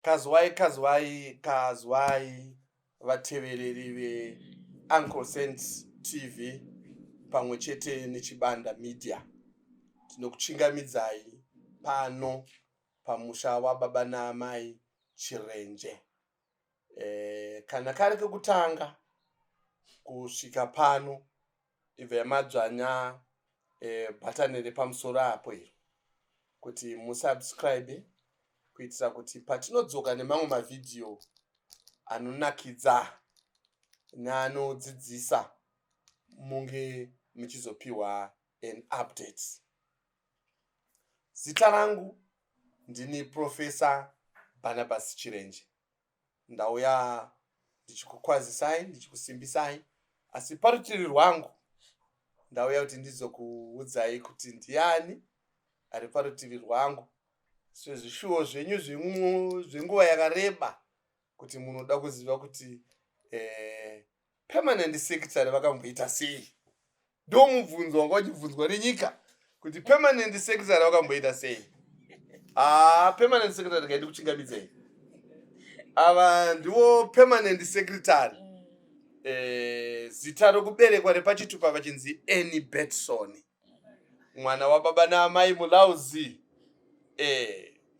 Kazwai vatevereri veUncle Sense TV pamwe chete neChibanda Media. Tinokuchingamidzai pano pamusha wababa naamai Chirenje. Kana kari kekutanga kusvika pano, ibva madzvanya bhatani repamusoro apo iro kuti musubscribe kuitira kuti patinodzoka nemamwe mavhidhiyo anonakidza neanodzidzisa munge muchizopiwa an update. Zita rangu ndini Profesa Barnabas Chirenje. Ndauya ndichikukwazisai, ndichikusimbisai, asi parutivi rwangu ndauya kuti ndizokuudzai kuti ndiani ari parutivi rwangu, sezvishuwo zvenyu zvenguva yakareba kuti munoda kuziva kuti permanent secretary vakamboita sei. Ndo mubvunzo wanga uchibvunzwa nenyika kuti permanent secretary vakamboita sei. Permanent secretary kaidi kuchingamidzei. Ava ndiwo permanent secretary. Zita rokuberekwa repachitupa vachinzi Annie Betson, mwana wababa naamai Mulauzi,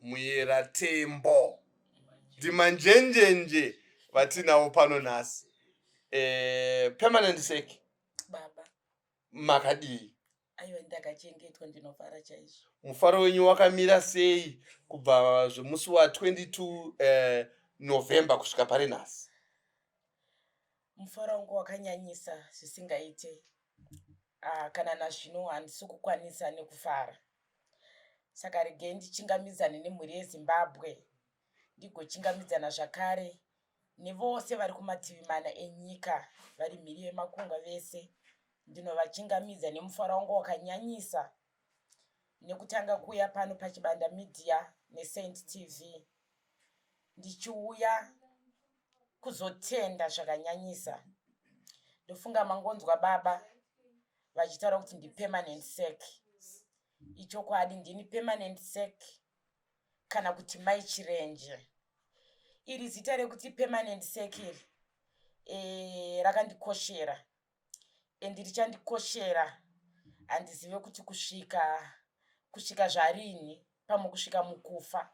Muyera Tembo, ndimanjenjenje vatinawo pano nhasi. Permanent sec Baba makadii? aiwa ndakachengetwa, ndinofara chaizvo. Mufaro wenyu wakamira sei kubva zvemusi wa22 November kusvika pari nhasi? Mufaro wangu wakanyanyisa zvisingaite. Kana nazvino handisi kukwanisa nekufara. Saka regei ndichingamidzane nemhuri yeZimbabwe, ndigochingamidzana zvakare nevose vari kumativi mana enyika, vari mhiri yemakungwa vese. Ndinovachingamidza nemufaro wangu wakanyanyisa nekutanga kuuya pano paChibanda Media neSaint TV, ndichiuya kuzotenda zvakanyanyisa. Ndofunga mangonzwa baba vachitaura kuti ndipermanent sec. Ichokwadi, ndini permanent sec kana kuti mai Chirenje. Iri zita rekuti permanent sec iri rakandikoshera, endi richandikoshera. Handizive kuti kusvika zvarini, pamwe kusvika mukufa.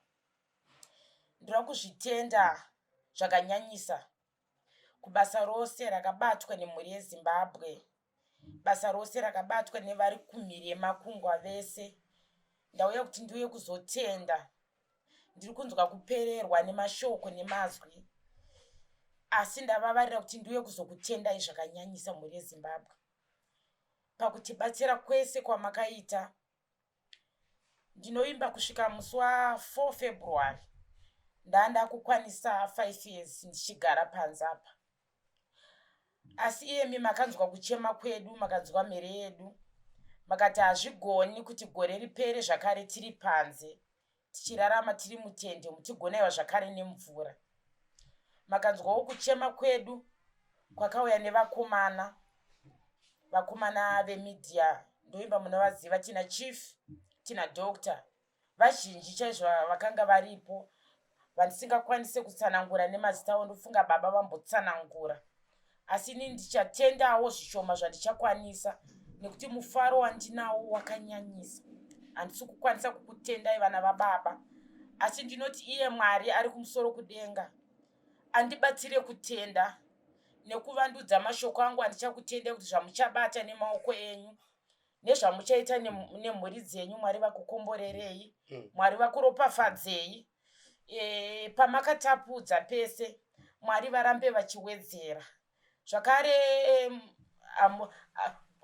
Ndira kuzvitenda zvakanyanyisa kubasa rose rakabatwa nemhuri yeZimbabwe, basa rose rakabatwa nevari kumhiri yemakungwa vese. Ndauya kuti ndiuye kuzotenda. Ndiri kunzwa kupererwa nemashoko nemazwi, asi ndavavarira kuti ndiuye kuzokutendai zvakanyanyisa mhuri yeZimbabwe pakutibatsira kwese kwamakaita. Ndinoimba kusvika musi wa4 February ndanda kukwanisa 5 years ndichigara panze apa. Asi iyemi makanzwa kuchema kwedu, makanzwa mhere yedu, makati hazvigoni kuti gore ripere zvakare tiri panze tichirarama tiri mutende mutigonaiwa zvakare nemvura. Makanzwawo kuchema kwedu kwakauya nevakomana vemedia. Ndoimba munovaziva, tina chief, tina doctor, vazhinji chaizvo vakanga varipo vandisingakwanise kutsanangura nemazita avo. Ndofunga baba vambotsanangura, asi ini ndichatendawo zvishoma zvandichakwanisa nekuti mufaro wandinawo wakanyanyisa. Handisi kukwanisa kukutendai vana vababa, asi ndinoti iye Mwari ari kumusoro kudenga andibatsire kutenda nekuvandudza mashoko angu. Handichakutendai kuti zvamuchabata nemaoko enyu nezvamuchaita nemhuri dzenyu, Mwari vakukomborerei, Mwari vakuropafadzei, pamakatapudza pese, Mwari varambe vachiwedzera zvakare.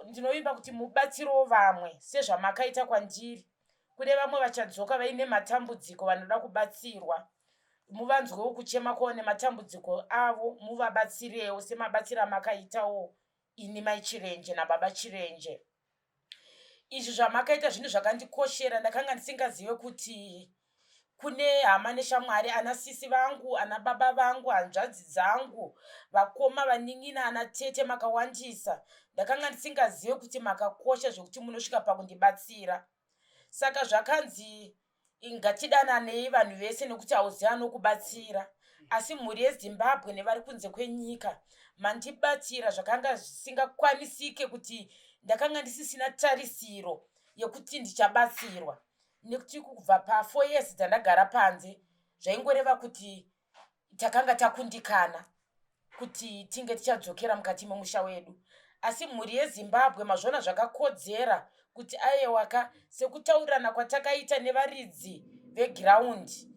Ndinoimba kuti mubatsirewo vamwe sezvamakaita kwandiri. Kune vamwe vachadzoka vaine matambudziko vanoda kubatsirwa, muvanzwewo kuchema kwavo nematambudziko avo, muvabatsirewo semabatsiro amakaitawo ini mai Chirenje nababa Chirenje. Izvi zvamakaita zvinhu zvakandikoshera. Ndakanga ndisingazive kuti kune hama neshamwari, ana sisi vangu, ana baba vangu, hanzvadzi dzangu, vakoma, vanin'ina, ana tete, makawandisa. Ndakanga ndisingazive kuti makakosha zvokuti munosvika pakundibatsira. Saka zvakanzi ngatidananei vanhu vese nekuti hauzivi anokubatsira. Asi mhuri yeZimbabwe nevari kunze kwenyika mandibatsira zvakanga zvisingakwanisike kuti ndakanga ndisisina tarisiro yekuti ndichabatsirwa. Nekuti kubva pa4 years dzandagara panze zvaingoreva kuti takanga takundikana kuti tinge tichadzokera mukati memusha wedu. Asi mhuri yeZimbabwe mazvona zvakakodzera kuti aiwaka sekutaurirana kwatakaita nevaridzi vegiraundi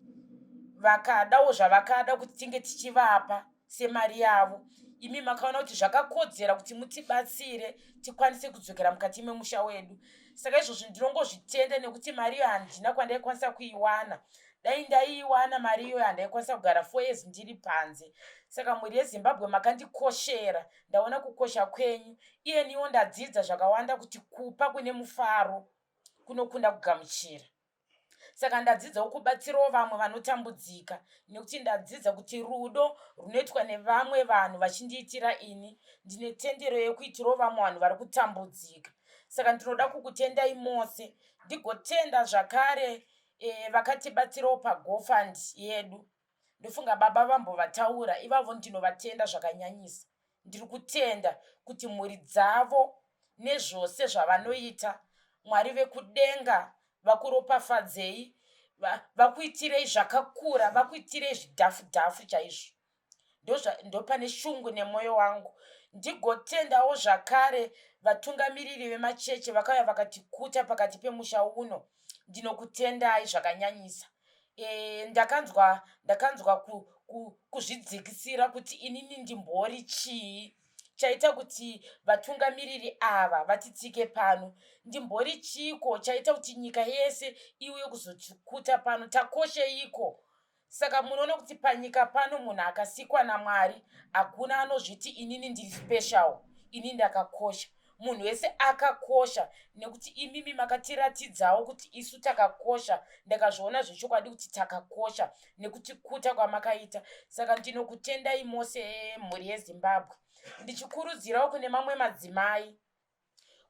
vakadawo zvavakada kuti tinge tichivapa semari yavo. Imi makaona kuti zvakakodzera kuti mutibatsire tikwanise kudzokera mukati memusha wedu. Saka izvozvo ndinongozvitenda nekuti mari iyo handina kwandaikwanisa kuiwana. Dai ndaiiwana mari iyo handaikwanisa kugara 4 years ndiri panze. Saka mhuri yeZimbabwe makandikoshera, ndaona kukosha kwenyu. Iye niwo ndadzidza zvakawanda kuti kupa kune mufaro kunokunda kugamuchira. Saka ndadzidzawo kubatsirawo vamwe vanotambudzika nekuti ndadzidza kuti rudo runoitwa nevamwe vanhu vachindiitira ini ndine tendero yekuitirawo vamwe vanhu vari kutambudzika. Saka ndinoda kukutendai mose, ndigotenda zvakare vakatibatsirawo paGoFund yedu. Ndofunga baba vambovataura, ivavo ndinovatenda zvakanyanyisa. Ndiri kutenda kuti mhuri dzavo nezvose zvavanoita Mwari vekudenga vakuropafadzei, vakuitirei zvakakura, vakuitirei zvidhafu chaizvo. Ndopane shungu nemwoyo wangu. Ndigotendawo zvakare vatungamiriri vemachechi vakauya vakatikuta pakati pemusha uno. Ndinokutendai zvakanyanyisa. Ndakanzwa kuzvidzikisira kuti inini ndimbori chii chaita kuti vatungamiriri ava vatitsike pano. Ndimbori chiiko chaita kuti nyika yese iuye kuzotikuta pano. Takosheiko? Saka munoona kuti panyika pano munhu akasikwa naMwari hakuna anozviti inini ndiri special, ini ndakakosha. Munhu wese akakosha nekuti imimi makatiratidzawo kuti isu takakosha. Ndakazviona zvechokwadi kuti takakosha nekuti kuta kwamakaita. Saka ndinokutendai mose mhuri yeZimbabwe. Ndichikurudzirawo kune mamwe madzimai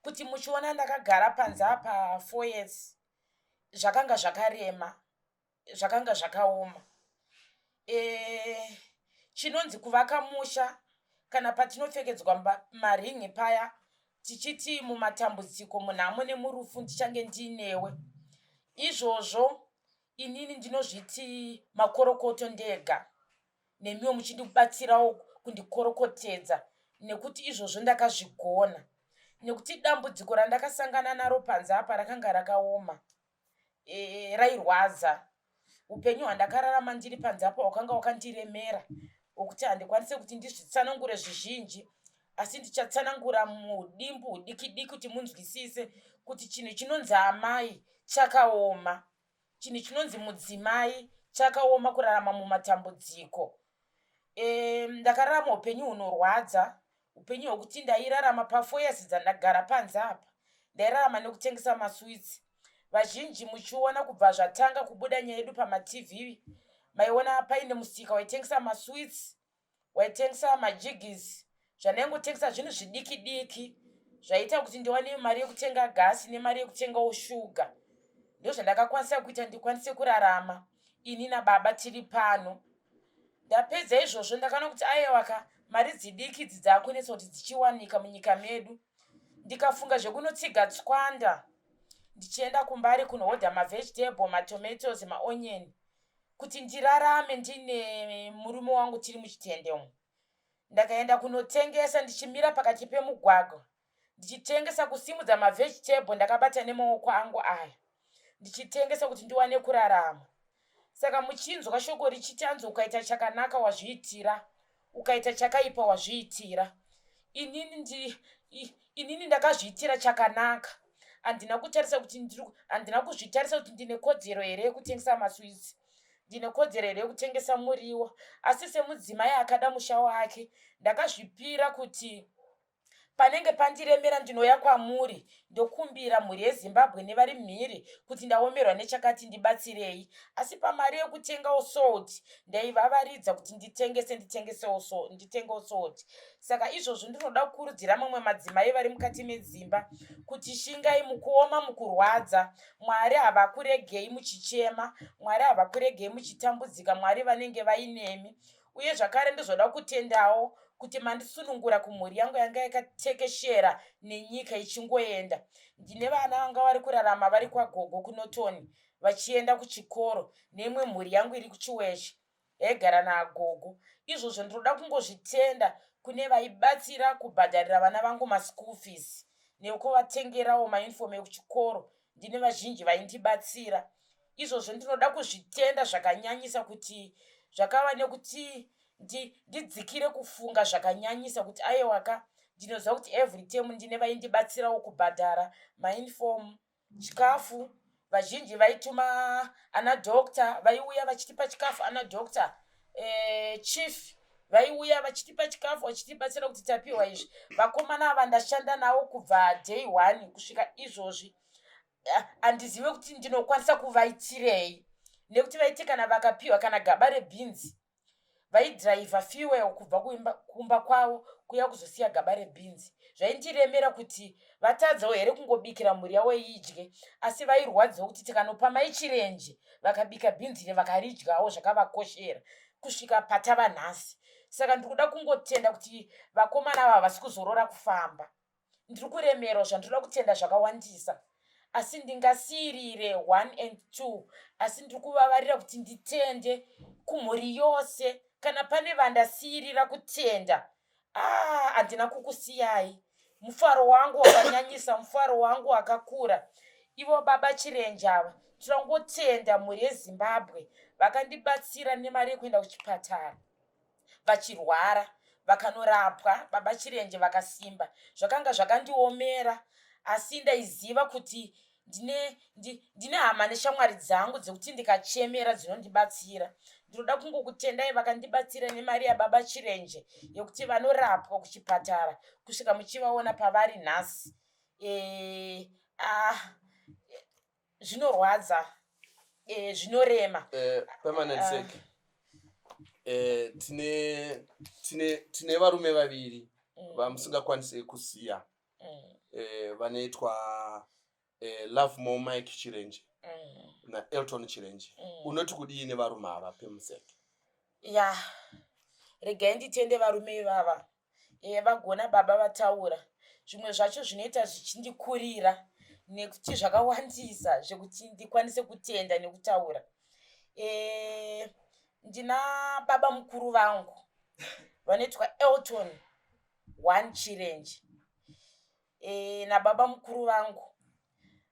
kuti muchiona ndakagara panze apa 4 years zvakanga zvakarema, zvakanga zvakaoma. Chinonzi kuvaka musha kana patinopfekedzwa maringi paya tichiti mumatambudziko munhamo nemurufu ndichange ndinewe. Izvozvo inini ndinozviti makorokoto ndega, nemiwo muchindibatsirawo kundikorokotedza nekuti izvozvo ndakazvigona. Nekuti dambudziko randakasangana naro panze apa rakanga rakaoma, rairwadza. Upenyu hwandakararama ndiri panze apa hwakanga hwakandiremera ukuti handikwanise kuti ndizvitsanangure zvizhinji, asi ndichatsanangura mudimbu hudiki kuti munzwisise kuti chinhu chinonzi amai chakaoma, chinhu chinonzi mudzimai chakaoma kurarama mumatambudziko. Ndakararama upenyu hunorwadza, upenyu hwekuti ndairarama pa4 years dzandagara panze apa ndairarama nekutengesa maswitsi. Vazhinji muchiona kubva zvatanga kubuda nyaya yedu pamaTV maiona paine musika waitengesa maswitsi, waitengesa majigisi, zvandaingotengesa zvinhu zvidiki zvaita kuti ndiwane mari yekutenga gasi nemari yekutengawo shuga. Ndozvandakakwanisa kuita ndikwanise kurarama ini nababa tiri pano. Ndapedza izvozvo ndakaona kuti aiwaka mari dzidiki idzi dzakunetsa kuti dzichiwanika munyika medu. Ndikafunga zvekunotsiga tswanda ndichienda kumbari kunohodha mavegetable, matomatoes, maonion kuti ndirarame ndine murume wangu tiri muchitende umu. Ndakaenda kunotengesa ndichimira pakati pemugwagwa ndichitengesa kusimudza mavegetable ndakabata nemaoko angu aya ndichitengesa kuti ndiwane kurarama. Saka muchinzwa shoko richiti anzi ukaita chakanaka wazviitira, ukaita chakaipa wazviitira. Inini ndakazviitira chakanaka. Handina kuzvitarisa kuti ndine kodzero here yekutengesa maswitsi, ndine kodzero here yekutengesa muriwo. Asi semudzimai akada musha wake ndakazvipira kuti panenge pandiremera ndinoya kwamuri ndokumbira mhuri yezimbabwe nevari mhiri kuti ndaomerwa nechakati ndibatsirei, asi pamari yekutengawo salt ndaivavaridza kuti nditengewo salt. Saka izvozvo ndinoda kukurudzira mamwe madzimai vari mukati medzimba kuti shingai mukuoma mukurwadza. Mwari havakuregei muchichema, Mwari havakuregei muchitambudzika, Mwari vanenge vainemi. Uye zvakare ndizoda kutendawo kuti mandisunungura kumhuri yangu yanga yakatekeshera nenyika ichingoenda. Ndine vana vanga vari kurarama vari kwagogo kunotoni vachienda kuchikoro, neimwe mhuri yangu iri kuchiweshe yaigara naagogo. Izvozvo ndinoda kungozvitenda kune vaibatsira kubhadharira vana vangu maschool fees nekuvatengerawo mauniform ekuchikoro. Ndine vazhinji vaindibatsira. Izvozvo ndinoda kuzvitenda zvakanyanyisa kuti zvakava nekuti ndidzikire kufunga zvakanyanyisa kuti aiwaka ndinoziva kuti every term ndine vaindibatsirawo kubhadhara mauniform, chikafu. Vazhinji vaituma ana doctor, vaiuya vachitipa chikafu ana doctor, chief vaiuya vachitipa chikafu vachitibatsira kuti tapiwa izvi. Vakomana ava ndashanda navo kubva day 1 kusvika izvozvi. Handizive kuti ndinokwanisa kuvaitirei, nekuti vaiti kana vakapiwa kana gaba rebhinzi vaidhiraivha fuel kubva kumba kwavo kuya kuzosiya gaba rebhinzi. Zvaindiremera kuti vatadzewo here kungobikira mhuri yavo idye, asi vairwadzawo kuti tikanopa maichirenje vakabika bhinzi vakaridyawo zvakavakoshera kusvika patava nhasi. Saka ndikuda kungotenda kuti vakomana ava havasi kuzorora kufamba. Ndiri kuremerawo zvandinoda kutenda zvakawandisa, asi ndingasiyirire 1 and 2, asi ndiri kuvavarira kuti nditende kumhuri yose. Kana pane vandasiyirira kutenda, handina kukusiyai. Mufaro wangu wakanyanyisa, mufaro wangu wakakura. Ivo baba chirenje ava tinongotenda mhuri yezimbabwe vakandibatsira nemari yekuenda kuchipatara vachirwara vakanorapwa. Baba chirenje vakasimba, zvakanga zvakandiomera, asi ndaiziva kuti ndine hama neshamwari dzangu dzekuti ndikachemera dzinondibatsira. Ndinoda kungokutendai vakandibatsira nemari yababa chirenje yekuti vanorapwa kuchipatara kusvika muchivaona pavari nhasi. Zvinorwadza, zvinorema. Permanent sec. Tine varume vaviri vamusingakwanisi kusiya, vanoitwa Love More Mike Chirenje na Elton Chirenje. Unoti kudii nevarume ava pemusec? Regai nditende varume ivava. Vagona baba vataura. Zvimwe zvacho zvinoita zvichindikurira nekuti zvakawandisa zvekuti ndikwanise kutenda nekutaura. Ndina baba mukuru vangu vanoitwa Elton 1 Chirenje nababa mukuru vangu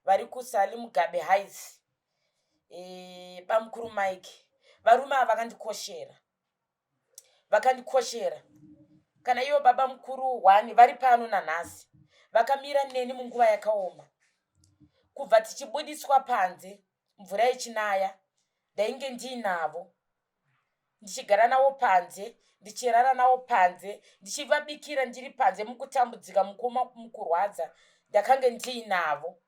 vari kuSali Mugabe Heights, bamukuru Mike. Varume ava vakandikoshera. Kana ivo baba mukuru 1 vari pano nanhasi, vakamira neni munguva yakaoma. Kubva tichibudiswa panze mvura ichinaya, ndainge ndiinavo, ndichigara navo panze, ndichirara navo panze, ndichivabikira ndiri panze mukutambudzika mukoma mukurwadza, ndakange ndiinavo.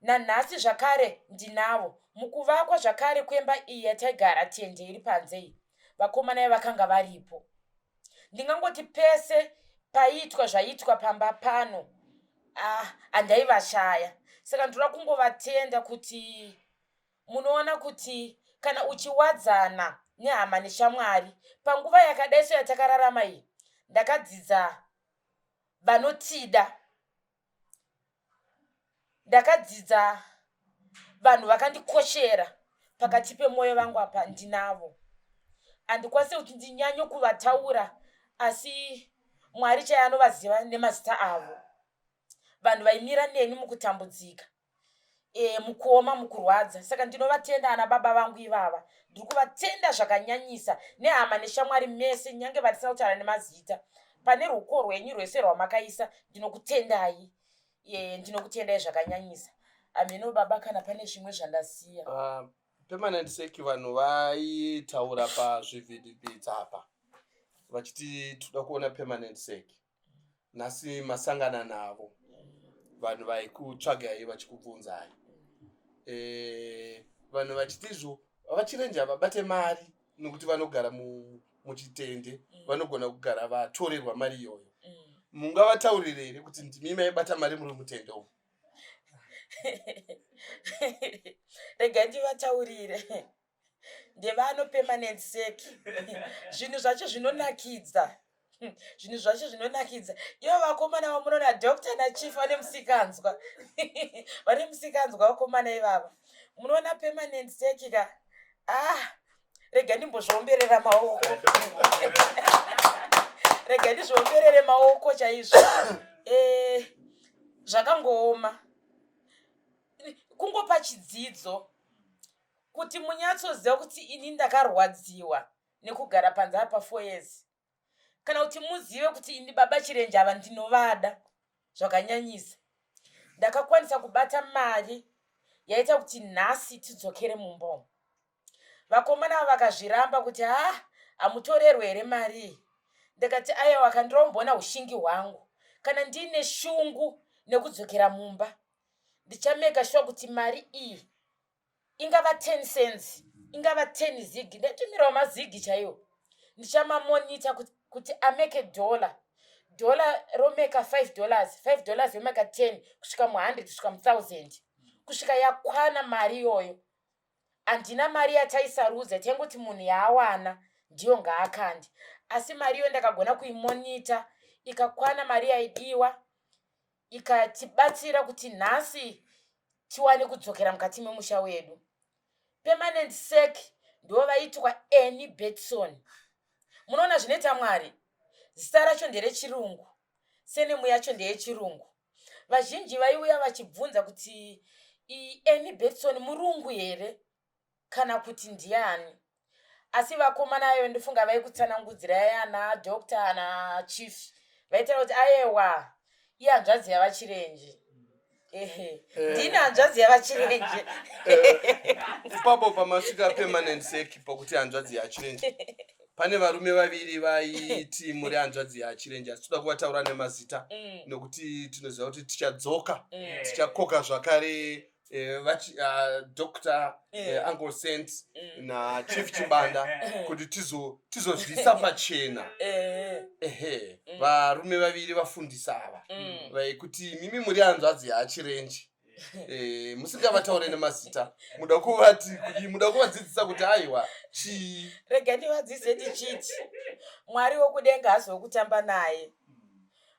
Nanhasi zvakare ndinavo. Mukuvakwa zvakare kwemba iyi yataigara tende iri panze iyi, vakomana vakanga varipo. Ndingangoti pese paiitwa zvaiitwa pamba pano, handaivashaya. Saka ndinoda kungovatenda kuti munoona kuti kana uchiwadzana nehama neshamwari panguva yakadai so yatakararama iyi, ndakadzidza vanotida, ndakadzidza vanhu vakandikoshera pakati pemwoyo vangu apa ndinavo. Handikwanisi kuti ndinyanye kuvataura, asi Mwari chaiye anovaziva nemazita avo. Vanhu vaimira neni mukutambudzika, mukuoma mukurwadza. Saka ndinovatenda ana baba vangu ivava. Ndiri kuvatenda zvakanyanyisa nehama neshamwari mese, nyange vatisina kutaura nemazita. Pane ruoko rwenyu rwese rwamakaisa, ndinokutendai. Ndinokutendai zvakanyanyisa. Ameno baba, kana pane zvimwe zvandasiya. Permanent sec vanhu vaitaura pazvivhidhivhidzi apa vachiti toda kuona permanent sec. nhasi masangana navo vanhu vaikutsvagai vachikubvunzai vanhu vachitizvo vachirenja vabate mari nokuti vanogara muchitende vanogona kugara vatorerwa mari iyoyo mungavataurire here kuti ndimi maibata mari muri mutende umu? Rega ndivataurire ndevano permanent seki zvinhu zvacho zvinonakidza zvinhu zvacho zvinonakidza ivo vakomana vamunona Dr. naChief vane musikanzwa vane musikanzwa vakomana ivava munoona permanent seki ka rega ndimbozviomberera maoko rega ndizviomberere maoko chaizvo zvakangooma kungopa chidzidzo kuti munyatsoziva kuti ini ndakarwadziwa nekugara panze apa 4 years kana kuti muzive kuti ini baba Chirenje ava ndinovada zvakanyanyisa ndakakwanisa kubata mari yaita kuti nhasi tidzokere mumba vakomana ava vakazviramba kuti hamutorerwe here mari ndakati aiwa kandirombona ushingi hwangu kana ndiine shungu nekudzokera mumba ndichameka sure kuti mari iyi ingava 10 cents ingava 10 zigi ndatumirawo mazigi chaiwo ndichamamonita kuti ameke $1 romeka $5 yomeka 10 kusvika mu100 kusvika mu1000 kusvika yakwana mari iyoyo handina mari yataisarudza taingoti munhu yaawana ndiyo ngaakandi asi mari iyo ndakagona kuimonita ikakwana mari yaidiwa ikatibatsira kuti nhasi tiwane kudzokera mukati memusha wedu. Permanent sec ndo vaitwa Annie Betson. Munoona zvinoita Mwari, zita racho nderechirungu, senemu yacho ndeyechirungu. Vazhinji vaiuya vachibvunza kuti Annie Betson murungu here kana kuti ndiani. Asi vakomana ayo ndifunga vaikutsanangudzira yana Dr. na Chief vaitaura kuti ayewa ihanzvadzi yavaChirenje. Ndina hanzvadzi yavaChirenje. Ipapo pamasvika permanent sec pokuti hanzvadzi yaChirenje. Pane varume vaviri vaiti muri hanzvadzi yaChirenje asi toda kuvataura nemazita nokuti tinoziva kuti tichadzoka tichakoka zvakare Dr. Uncle Saint na Chief Chibanda kuti tizozvisa pachena. Varume vaviri vafundisa ava vaikuti mimi muri hanzvadzi yaChirenje. Musingavataure nemazita muda kuvadzidzisa kuti aiwa chii. Rega ndivadzise ndichiti Mwari wokudenga azokutamba naye.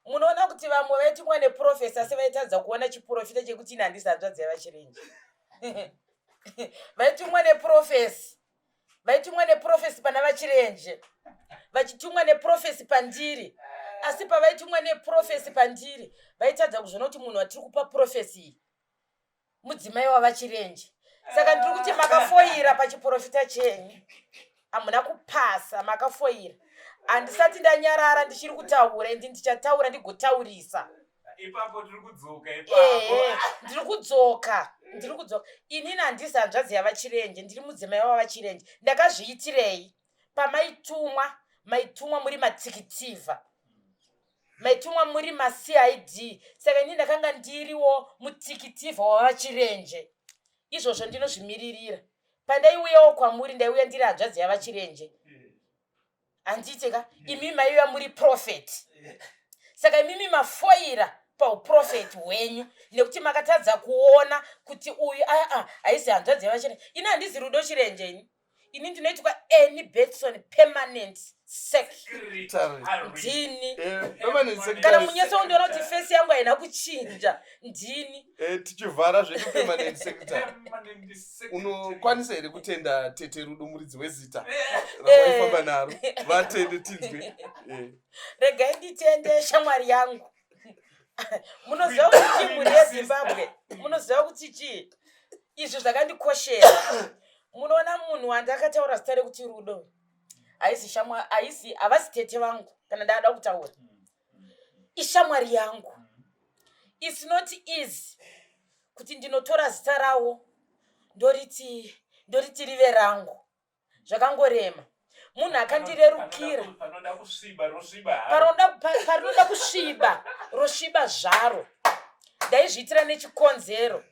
Munoona kuti vamwe vaitumwa neprofesa sevaitadza kuona chiprofita chekuti ina handisi hanzvadzi yavaChirenje. Vaitumwa neprofesi pana vaChirenje, vachitumwa neprofesi pandiri. Asi pavaitumwa neprofesi pandiri vaitadza kuzviona kuti munhu watiri kupa profesi mudzimai wavaChirenje. Saka ndiri kuti makafoira pachiprofita chenyu, hamuna kupasa, makafoira. Handisati ndanyarara ndichiri kutaura endi ndichataura ndigotaurisa. Ipapo tiri kudzoka ipapo. Ndiri kudzoka. Inini handisi hanzvadzi yavaChirenje, ndiri mudzimai wavaChirenje. Ndakazviitirei maitumwa muri matsikitivha. Maitumwa muri maCID. Saka inini ndakanga ndiriwo mutsikitivha wavaChirenje. Izvozvo ndinozvimiririra. Pandaiuyawo kwamuri ndaiuya ndiri hanzvadzi yavaChirenje. Anditeka imi maiuya muri prophet. Saka imimi mafoira pauprofeti hwenyu nekuti makatadza kuona kuti uyu haisi hanzvadzi yavaChirenje. Ini handisi Rudo Chirenje ini. Ini ndinoitwa Annie Betson permanent secretary. Ndini. Kana munyeso undiona kuti face yangu haina kuchinja. Ndini. Tichivhara zvedu permanent secretary. Unokwanisa here kutenda Tete Rudo muridzi wezita ravaifamba naro vatende tinzwe. Rega nditende shamwari yangu. Munoziva kuti chii muri yeZimbabwe? Munoziva kuti chii? Izvi zvakandikoshera. Munoona munhu wandakataura zita rekuti Rudo haisi havasi tete vangu kana ndada kutaura. Ishamwari yangu. It's not easy kuti ndinotora zita rawo ndoriti rive rangu. Zvakangorema. munhu akandirerukira panoda kusviba rosviba parinoda kusviba rosviba zvaro ndaizviitira nechikonzero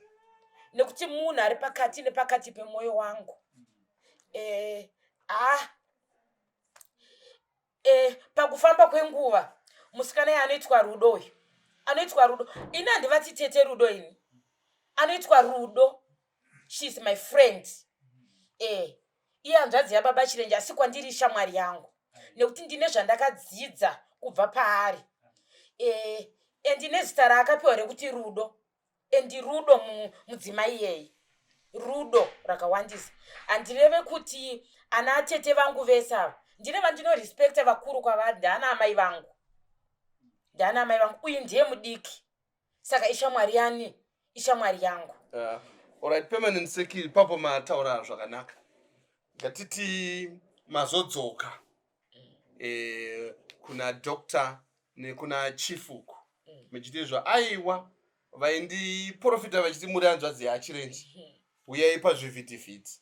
nekuti munhu ari pakati nepakati pemwoyo wangu pakufamba kwenguva musikana anoitwa rudo uyu anoitwa rudo ini handivati tete rudo ini anoitwa rudo, she's my friend iye hanzvadzi yababa Chirenje asi kwandiri shamwari yangu nekuti ndine zvandakadzidza kubva paari ndine zita raakapiwa rekuti rudo rudo mudzimai iyeye rudo rakawandisa. Handireve kuti ana atete vangu vese ava ndireva ndinorespekta vakuru kwavari ndaana amai vangu uye ndiye mudiki saka ishamwari yani ishamwari yangu. Alright, permanent seki papo mataura zvakanaka ngatiti mazodzoka kuna doctor nekuna chief uku mechitizva aiwa vaindiprofita vachiti muri hanzvadzi yaChirenje uyai pazvivhitivhiti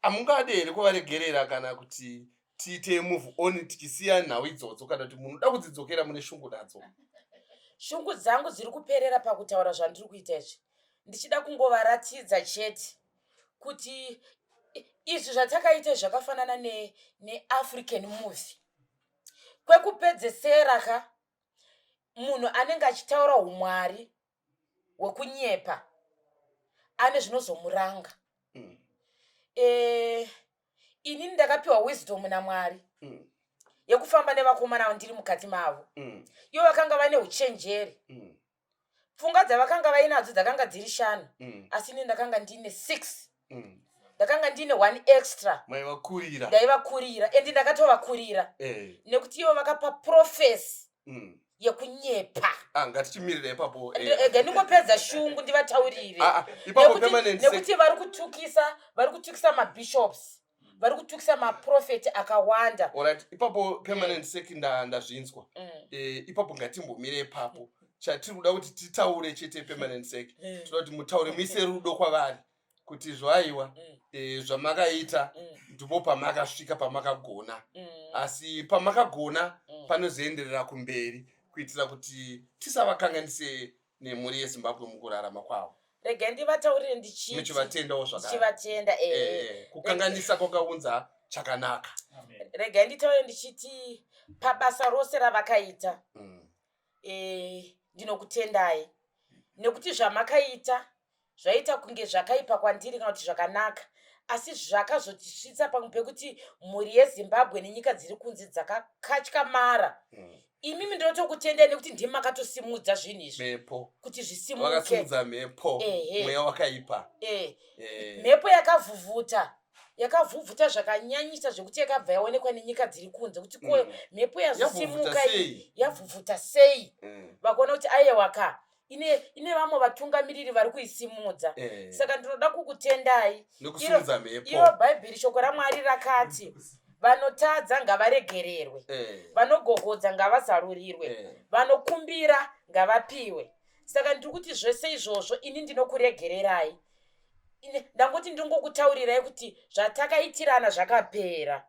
hamungade here kuvaregerera kana kuti tiite move on tichisiya nhau idzodzo kana kuti munhu uda kudzidzokera mune shungu nadzo? Shungu dzangu dziri kuperera pakutaura zvandiri kuita izvi ndichida kungovaratidza chete kuti izvi zvatakaita zvakafanana neAfrican movie kwekupedzesera ka munhu anenge achitaura umwari hwekunyepa ane zvinozomuranga. Ini ndakapiwa wisdom naMwari yekufamba nevakomana ndiri mukati mavo ivo vakanga vane uchenjeri pfungwa dzavakanga vainadzo dzakanga dziri 5 asi ini ndakanga ndine 6 ndakanga ndine 1 extra ndaivakurira endi ndakatovakurira nekuti ivo vakapa profesi yekunyepa. Ngatichimirira ipapo ndingopedza shungu ndivataurire nekuti vari kutukisa mabishops vari kutukisa maprofeti akawanda. Alright, ipapo permanent seki ndazvinzwa ipapo ngatimbomire ipapo chatiri kuda kuti titaure chete permanent seki toda kuti mutaure muise rudo kwavari kuti zvaiwa zvamakaita ndipo pamakasvika pamakagona asi pamakagona panozoenderera kumberi kuitira kuti tisavakanganise nemhuri yeZimbabwe mukurarama kwavo. Rega ndivataurire ndichivatendawo zvakanaka kukanganisa kwakaunza chakanaka. Rega nditaurire ndichiti pabasa rose ravakaita ndinokutendai nekuti zvamakaita zvaita kunge zvakaipa kwandiri kana kuti zvakanaka asi zvakazotisvitsa pamwe pekuti mhuri yeZimbabwe nenyika dziri kunze dzakakatyamara. Imimi ndinotokutendai nekuti ndimi makatosimudza zvinhu izvi kuti zvisimuke. Wakasimudza mhepo mweya wakaipa. Mhepo yakavhuvhuta zvakanyanyisa zvekuti yakabva yaonekwa nenyika dziri kunze kuti ko mhepo yazosimuka yavhuvhuta sei vakaona kuti aiwa ine vamwe vatungamiriri vari kuisimudza. Saka ndinoda kukutendai. Iro Bhaibheri shoko raMwari rakati vanotadza ngavaregererwe, vanogogodza ngavazarurirwe, vanokumbira ngavapiwe. Saka ndiri kuti zvese izvozvo ini ndinokuregererai. Ndangoti ndingokutaurirai kuti zvatakaitirana zvakapera.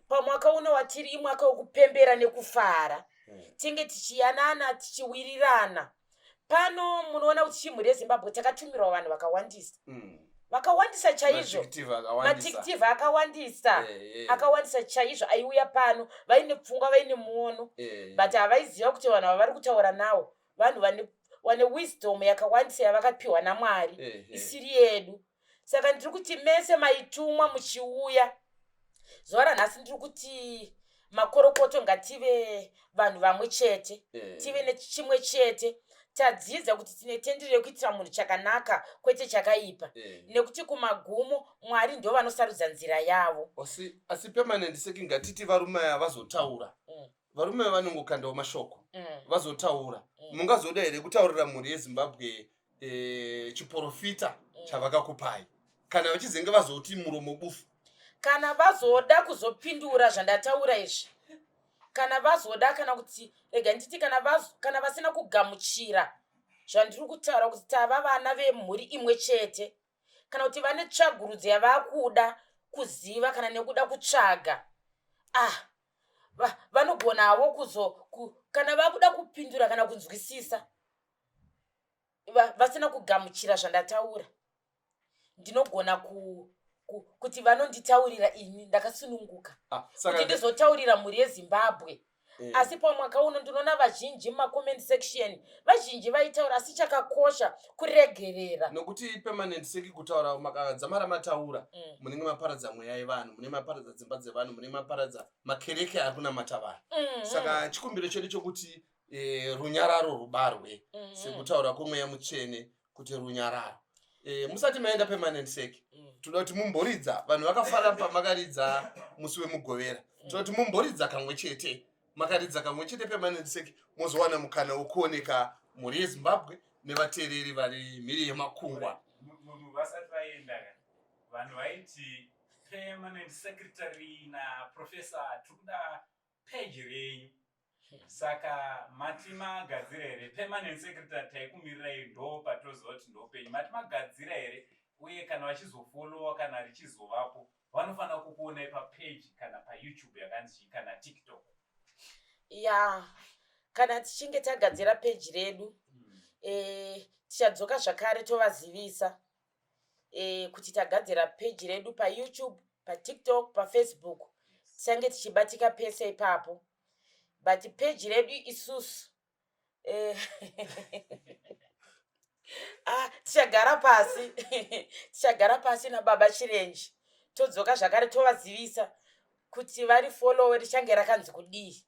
Pamwaka uno watiri imwaka wekupembera nekufara tinge tichiyanana tichiwirirana. Pano munoona kuti chimhuri yeZimbabwe takatumirawo vanhu vakawandisa chaizvo, matikitivi akawandisa chaizvo aiuya pano vaine pfungwa vaine muono but havaiziva kuti vanhu ava vari kutaura nawo vanhu vane wisdom yakawandisa yavakapiwa naMwari isiri yedu. Saka ndiri kuti mese maitumwa muchiuya zuva ranhasi ndiri kuti makorokoto ngative vanhu vamwe chete tive nechimwe chete tadzidza kuti tine tendere kuitira munhu chakanaka kwete chakaipa nekuti kumagumo Mwari ndio vanosarudza nzira yavo. Asi permanent seki ngatiti varume vazotaura varume vanongokandawo mashoko vazotaura mungazoda here kutaurira mhuri yeZimbabwe chiprofita chavakakupai kana vachizenge vazoti muromo bufu kana vazoda kuzopindura zvandataura izvi kana vazoda kana kuti rega nditi kana vasina kugamuchira zvandiri kutaura kuti tava vana vemhuri imwe chete kana kuti vane tsvagurudzo yavakuda kuziva kana nekuda kutsvaga vanogonawo kana vakuda kupindura kana kunzwisisa vasina kugamuchira zvandataura ndinogona kuti vanonditaurira ini ndakasununguka kuti ndizotaurira mhuri yeZimbabwe. Asi pamwaka uno ndinoona vazhinji mumacoment section vazhinji vaitaura asi chakakosha kuregerera nokuti permanent seki kutaura makadzamara mataura munenge maparadza mweya yevanhu, mune maparadza dzimba dzevanhu, mune maparadza makereke ari kunamata vanhu. Saka chikumbiro chedu chokuti runyararo rubarwe sekutaura kwomweya mutsvene kuti runyararo. Musati maenda permanent seki toda kuti mumboridza vanhu vakafara pamakaridza musi wemugovera. Toda kuti mumboridza kamwe chete, makaridza kamwe chete permanent seki mozowana mukana wokuoneka mhuri yeZimbabwe nevateereri vari mhiri yemakungwa. Munhu vasati vaenda vanhu vaiti permanent secretary naprofessor tikuda page renyu. Saka mati magadzira here permanent secretary taikumirirai ndo patoziva kuti ndo penyu mati magadzira here uye kana vachizofollowa kana richizovapo vanofanira kukuonai papage kana paYouTube yakanzi kana TikTok. Kana tichinge tagadzira page redu tichadzoka zvakare tovazivisa kuti tagadzira page redu paYouTube, paTikTok, paFacebook tichange tichibatika pese ipapo. But page redu isusu tichagara pasi naBaba Chirenji todzoka zvakare tovazivisa kuti vari follow richange rakanzi kudii.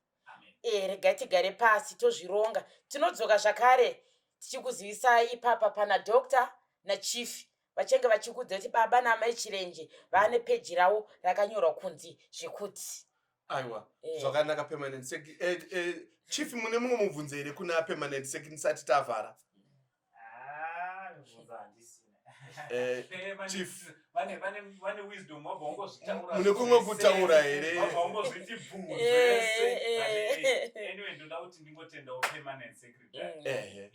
Regai tigare pasi tozvironga. Tinodzoka zvakare tichikuzivisai ipapa pana Dr. naChief vachange vachikudza kuti Baba naMai Chirenji vane page ravo rakanyorwa kunzi zvekuti. Aiwa, zvakanaka permanent seki. Chief mune mumwe mubvunzo here kuna permanent seki nisati tavhara? Chief vane wisdom wabva ungozvitaura mune kumwe kutaura here? Wabva ungozviti bvunzo. Anyway ndoda kuti ndingotendawo permanent secretary.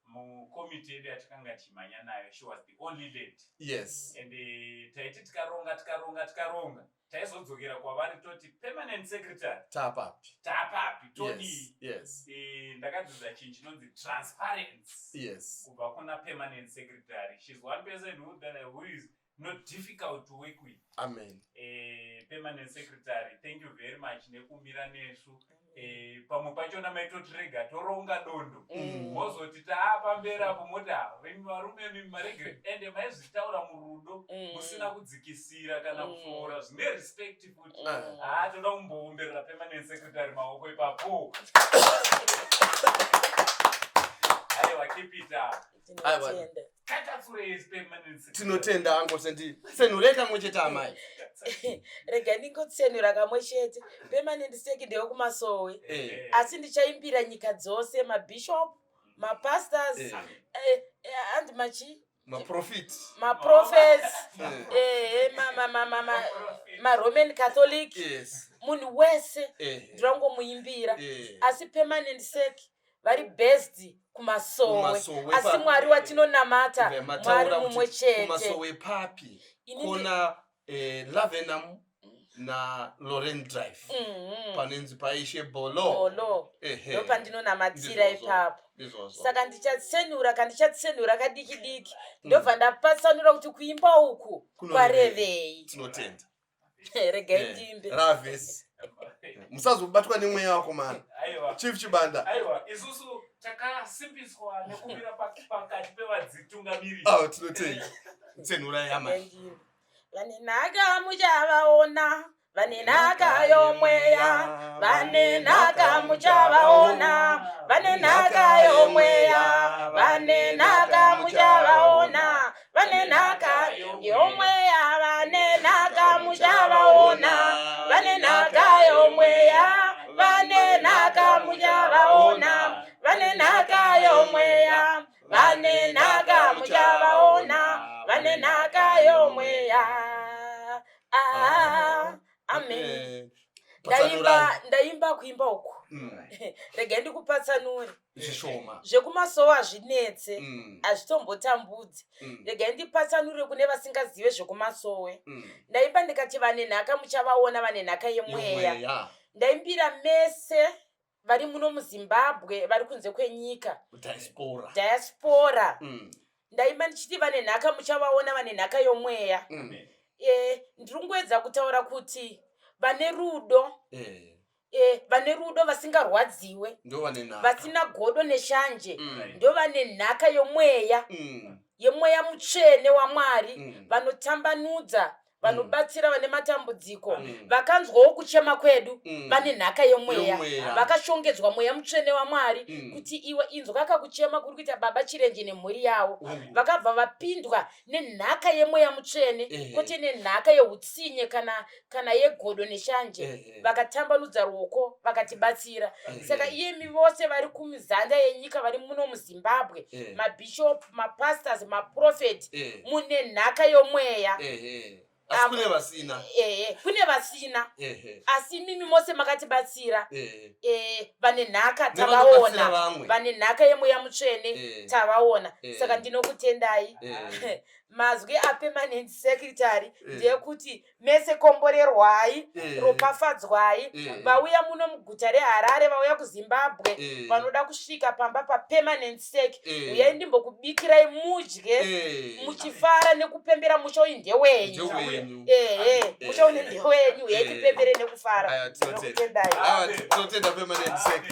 Mukomiti yedu yatakanga chimhanya nayo, she was the only lady. Yes. And taiti tikaronga taizodzokera kwavari toti permanent secretary tapapi todi. Yes. Ndakadzidza chinhu chinonzi transparency. Yes. Kubva kuna permanent secretary. She's one person who is not difficult to work with. Amen. Permanent secretary, thank you very much nekumira nesu. Pamwe pachona maitotirega toronga dondo mozoti taapamberi apo moti varume mimi maregre ende maizvitaura murudo musina kudzikisira kana kufoora zvine respect futi. Toda kumboomberera permanent secretary maoko ipapo. Aiwa, keep it up. Tinotenda ango sendi senure kamwe chete amai. Rega ndingotsenura kamwe chete. Permanent seki ndeyo kumasowe. Asi ndichaimbira nyika dzose, mabishop, mapastors, and maprophets, Roman Catholic. Yes. Munhu wese ndirangomuimbira. Asi permanent seki vari best kumasowe. Asi Mwari watinonamata Mwari mumwe chete. Kumasowe papi kuna Lavenham na Lauren Drive panenzi paishe bolo ndopa ndinonamatira ipapo. Saka ndichatsenura kadiki diki ndobva ndapatsanura kuti kuimba uku kwarevei. Tinotenda. Regai ndimbe ravesi musazobatwa nemweya wako mana. Chief Chibanda. Aiwa, isusu takasimbiswa nekumira pakati pevadzitungamiri. Tinotenda. Tsenurai amai. Vane nhaka muchavaona, vane nhaka yomweya, vane nhaka muchavaona, vane nhaka yomweya, vane nhaka muchavaona, vane nhaka yomweya, vane nhaka muchavaona, vane nhaka yomweya, vane nhaka muchavaona, vane nhaka yomweya, vane nhaka muchavaona, vane nhaka yomweya. Amen. Ndaimba kuimba uku regai ndikupatsanure zvishoma zvekumasowo hazvinetse Mm. hazvitombotambudzi regai ndipatsanure kune vasingazive zvekumasowe ndaimba ndikati vane nhaka muchavaona vane nhaka yemweya Yemweya. ndaimbira mese vari muno muzimbabwe vari kunze kwenyika Diaspora. diaspora Mm. ndaimba ndichiti vane nhaka muchavaona vane nhaka yomweya Mm. ndiri ngoedza kutaura kuti vane rudo vane rudo vasingarwadziwe Ndo vane nhaka. vasina godo neshanje Mm. ndo vane nhaka yomweya Mm. yemweya mutsvene wamwari Mm. vanotambanudza vanobatsira vane matambudziko Mm. vakanzwawo kuchema kwedu Mm. vane nhaka yomweya Yomweya. vakashongedzwa mweya mutsvene wamwari Mm. kuti iwe inzwa kakuchema kuri kuita baba chirenje nemhuri yavo vakabva vapindwa nenhaka yemweya mutsvene kwete nenhaka yeutsinye kana yegodo neshanje vakatambanudza ruoko vakatibatsira saka iyemi vose vari kumizanda yenyika vari muno muzimbabwe mabhishop mapastors maprofeti mune nhaka yomweya Asi kune vasina. kune vasina asi mimi mose makatibatsira vane nhaka tavaona vane nhaka yemweya mutsvene tavaona saka ndinokutendai mazwi apermanent secretary ndeyekuti mese komborerwai ropafadzwai vauya muno muguta reharare vauya kuzimbabwe vanoda kusvika pamba papermanent sec uyai ndimbokubikirai mudye muchifara nekupembera musho ndewenyu musho ndewenyu uyai tipembere nekufara Tinotenda permanent sec.